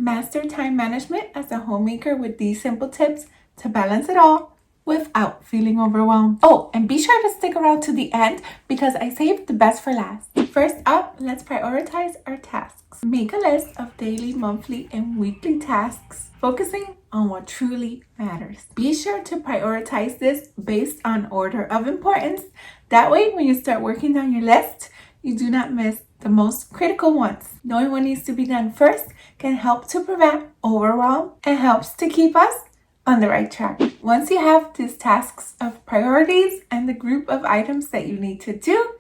Master time management as a homemaker with these simple tips to balance it all without feeling overwhelmed. Oh, and be sure to stick around to the end because I saved the best for last. First up, let's prioritize our tasks. Make a list of daily, monthly, and weekly tasks, focusing on what truly matters. Be sure to prioritize this based on order of importance. That way, when you start working down your list, you do not miss the most critical ones. Knowing what needs to be done first can help to prevent overwhelm and helps to keep us on the right track. Once you have these tasks of priorities and the group of items that you need to do,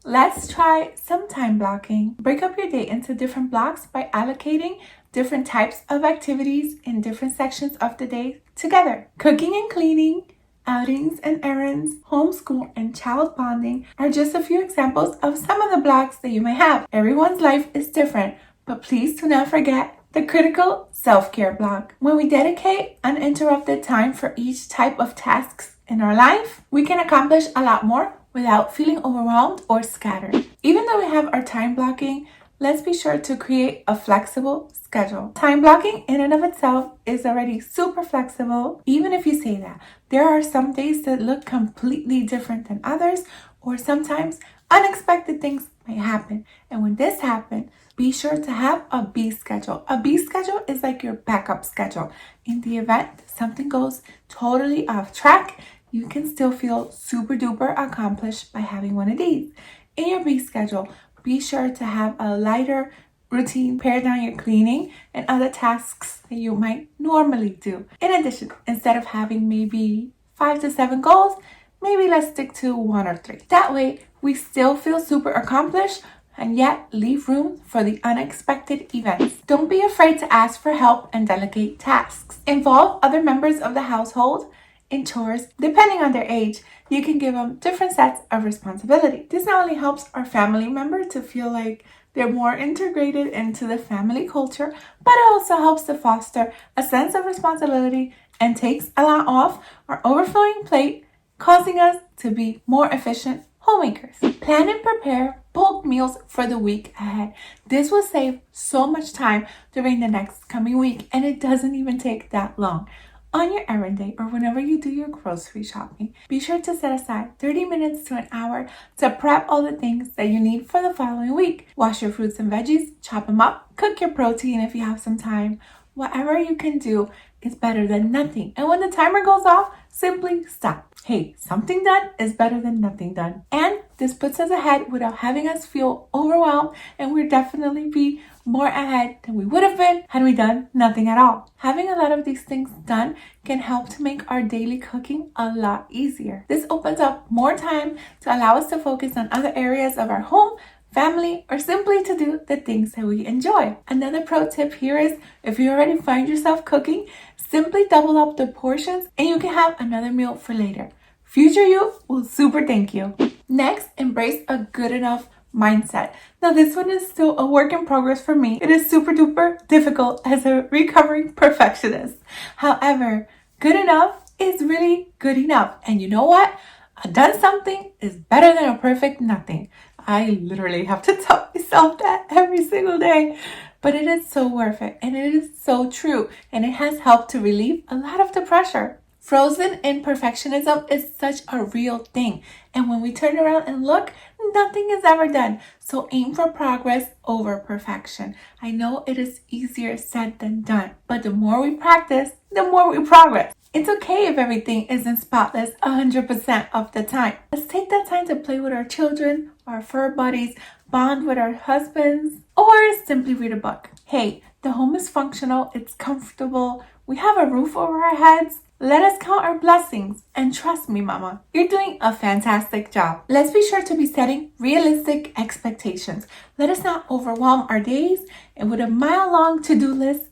let's try some time blocking. Break up your day into different blocks by allocating different types of activities in different sections of the day together. Cooking and cleaning, outings and errands, homeschool, and child bonding are just a few examples of some of the blocks that you may have. Everyone's life is different, but please do not forget the critical self-care block. When we dedicate uninterrupted time for each type of tasks in our life, we can accomplish a lot more without feeling overwhelmed or scattered. Even though we have our time blocking, let's be sure to create a flexible schedule. Time blocking in and of itself is already super flexible. Even if you say that, there are some days that look completely different than others, or sometimes unexpected things may happen. And when this happens, be sure to have a B schedule. A B schedule is like your backup schedule. In the event something goes totally off track, you can still feel super duper accomplished by having one of these. In your B schedule, be sure to have a lighter routine, pare down your cleaning and other tasks that you might normally do. In addition, instead of having maybe 5 to 7 goals, maybe let's stick to 1 or 3. That way, we still feel super accomplished and yet leave room for the unexpected events. Don't be afraid to ask for help and delegate tasks. Involve other members of the household in chores. Depending on their age, you can give them different sets of responsibility. This not only helps our family member to feel like they're more integrated into the family culture, but it also helps to foster a sense of responsibility and takes a lot off our overflowing plate, causing us to be more efficient homemakers. Plan and prepare bulk meals for the week ahead. This will save so much time during the next coming week, and it doesn't even take that long. On your errand day or whenever you do your grocery shopping, be sure to set aside 30 minutes to an hour to prep all the things that you need for the following week. Wash your fruits and veggies, chop them up, cook your protein if you have some time. Whatever you can do is better than nothing. And when the timer goes off, simply stop. Hey, something done is better than nothing done. And this puts us ahead without having us feel overwhelmed, and we'll definitely be more ahead than we would have been had we done nothing at all. Having a lot of these things done can help to make our daily cooking a lot easier. This opens up more time to allow us to focus on other areas of our home, family, or simply to do the things that we enjoy. Another pro tip here is if you already find yourself cooking, simply double up the portions and you can have another meal for later. Future you will super thank you. Next, embrace a good enough mindset. Now this one is still a work in progress for me. It is super duper difficult as a recovering perfectionist. However, good enough is really good enough. And you know what? A done something is better than a perfect nothing. I literally have to tell myself that every single day. But it is so worth it. And it is so true. And it has helped to relieve a lot of the pressure. Frozen in perfectionism is such a real thing. And when we turn around and look, nothing is ever done. So aim for progress over perfection. I know it is easier said than done, but the more we practice, the more we progress. It's okay if everything isn't spotless 100% of the time. Let's take that time to play with our children, our fur buddies, bond with our husbands, or simply read a book. Hey, the home is functional, it's comfortable, we have a roof over our heads. Let us count our blessings, and trust me, Mama, you're doing a fantastic job. Let's be sure to be setting realistic expectations. Let us not overwhelm our days and with a mile-long to-do list,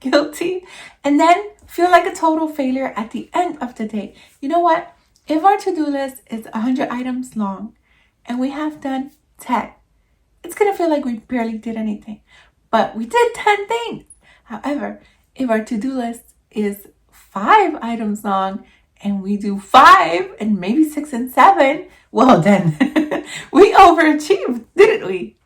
guilty, and then feel like a total failure at the end of the day. You know what? If our to-do list is 100 items long and we have done 10, it's going to feel like we barely did anything, but we did 10 things. However, if our to-do list is 5 items long and we do 5 and maybe 6 and 7, well then we overachieved, didn't we?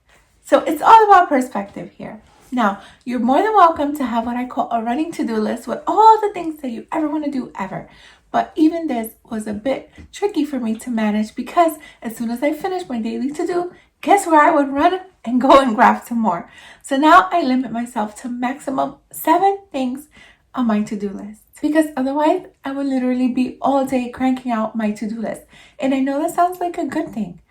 So it's all about perspective here. Now, you're more than welcome to have what I call a running to-do list with all the things that you ever want to do ever. But even this was a bit tricky for me to manage because as soon as I finished my daily to-do, guess where I would run and go and grab some more. So now I limit myself to maximum 7 things on my to-do list because otherwise I would literally be all day cranking out my to-do list. And I know that sounds like a good thing,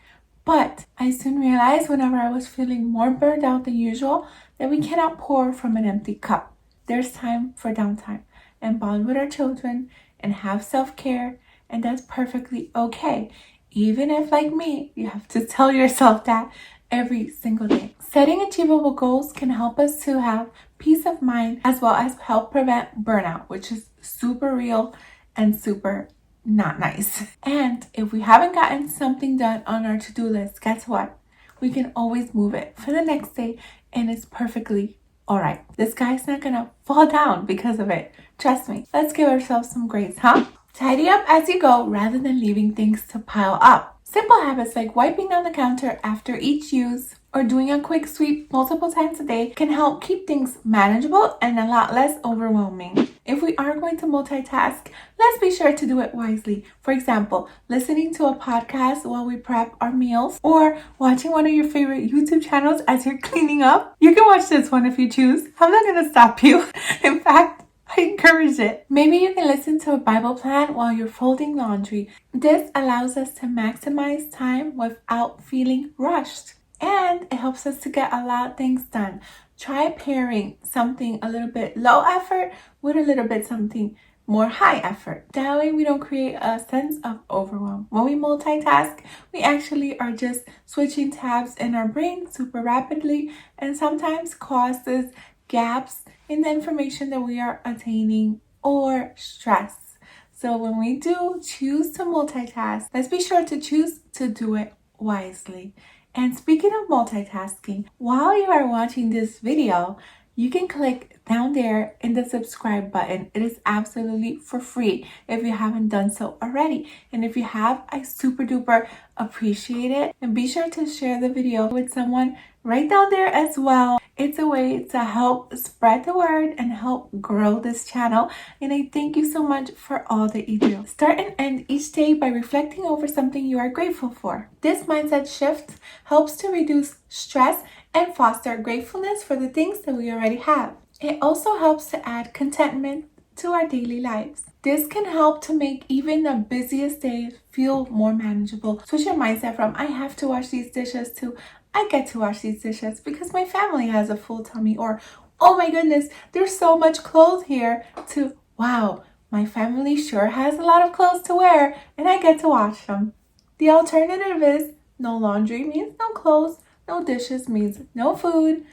but I soon realized whenever I was feeling more burned out than usual that we cannot pour from an empty cup. There's time for downtime and bond with our children and have self-care, and that's perfectly okay. Even if, like me, you have to tell yourself that every single day. Setting achievable goals can help us to have peace of mind as well as help prevent burnout, which is super real and super not nice. And if we haven't gotten something done on our to-do list, guess what? We can always move it for the next day and it's perfectly all right. This guy's not gonna fall down because of it. Trust me. Let's give ourselves some grace, huh? Tidy up as you go rather than leaving things to pile up. Simple habits like wiping down the counter after each use or doing a quick sweep multiple times a day can help keep things manageable and a lot less overwhelming. If we are going to multitask, let's be sure to do it wisely. For example, listening to a podcast while we prep our meals or watching one of your favorite YouTube channels as you're cleaning up. You can watch this one if you choose. I'm not going to stop you. In fact, I encourage it. Maybe you can listen to a Bible plan while you're folding laundry. This allows us to maximize time without feeling rushed. And it helps us to get a lot of things done. Try pairing something a little bit low effort with a little bit something more high effort. That way we don't create a sense of overwhelm. When we multitask, we actually are just switching tabs in our brain super rapidly and sometimes causes gaps in the information that we are attaining or stress. So when we do choose to multitask, let's be sure to choose to do it wisely. And speaking of multitasking, while you are watching this video, you can click down there in the subscribe button. It is absolutely for free if you haven't done so already. And if you have, I super duper appreciate it. And be sure to share the video with someone right down there as well. It's a way to help spread the word and help grow this channel. And I thank you so much for all that you do. Start and end each day by reflecting over something you are grateful for. This mindset shift helps to reduce stress and foster gratefulness for the things that we already have. It also helps to add contentment to our daily lives. This can help to make even the busiest days feel more manageable. Switch your mindset from I have to wash these dishes to I get to wash these dishes because my family has a full tummy, or oh my goodness, there's so much clothes here, to wow, my family sure has a lot of clothes to wear and I get to wash them. The alternative is no laundry means no clothes, no dishes means no food,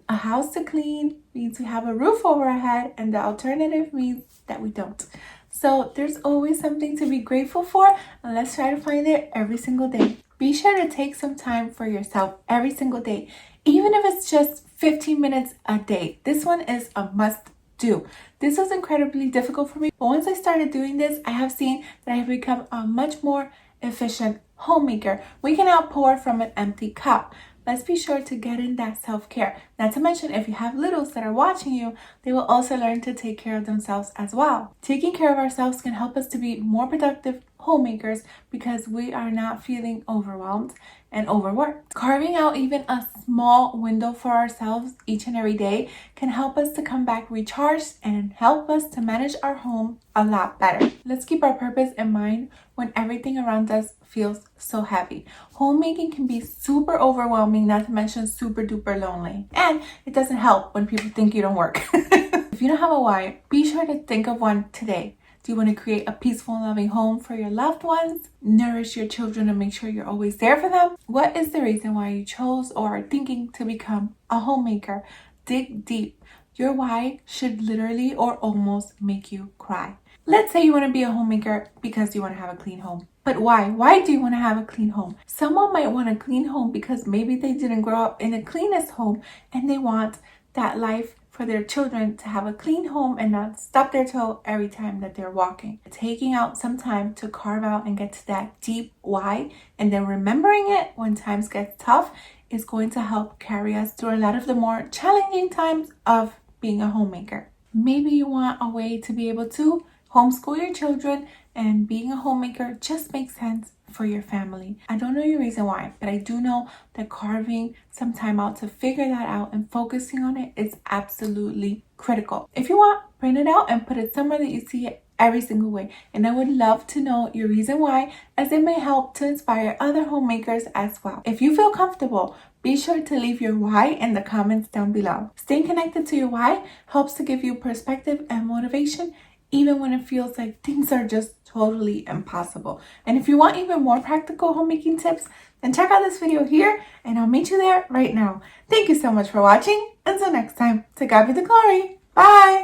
a house to clean means we have a roof over our head, and the alternative means that we don't. So there's always something to be grateful for, and let's try to find it every single day. Be sure to take some time for yourself every single day, even if it's just 15 minutes a day. This one is a must do. This was incredibly difficult for me, but once I started doing this, I have seen that I have become a much more efficient homemaker. We can outpour from an empty cup. Let's be sure to get in that self-care. Not to mention, if you have littles that are watching you, they will also learn to take care of themselves as well. Taking care of ourselves can help us to be more productive homemakers because we are not feeling overwhelmed and overworked. Carving out even a small window for ourselves each and every day can help us to come back recharged and help us to manage our home a lot better. Let's keep our purpose in mind when everything around us feels so heavy. Homemaking can be super overwhelming, not to mention super duper lonely. And it doesn't help when people think you don't work. If you don't have a why, be sure to think of one today. Do you want to create a peaceful and loving home for your loved ones? Nourish your children and make sure you're always there for them? What is the reason why you chose or are thinking to become a homemaker? Dig deep. Your why should literally or almost make you cry. Let's say you want to be a homemaker because you want to have a clean home. But why? Why do you want to have a clean home? Someone might want a clean home because maybe they didn't grow up in the cleanest home and they want that life for their children to have a clean home and not stub their toe every time that they're walking. Taking out some time to carve out and get to that deep why, and then remembering it when times get tough, is going to help carry us through a lot of the more challenging times of being a homemaker. Maybe you want a way to be able to homeschool your children, and being a homemaker just makes sense for your family. I don't know your reason why, but I do know that carving some time out to figure that out and focusing on it is absolutely critical. If you want, print it out and put it somewhere that you see it every single way. And I would love to know your reason why, as it may help to inspire other homemakers as well. If you feel comfortable, be sure to leave your why in the comments down below. Staying connected to your why helps to give you perspective and motivation, even when it feels like things are just totally impossible. And if you want even more practical homemaking tips, then check out this video here and I'll meet you there right now. Thank you so much for watching. Until next time, to God be the glory. Bye!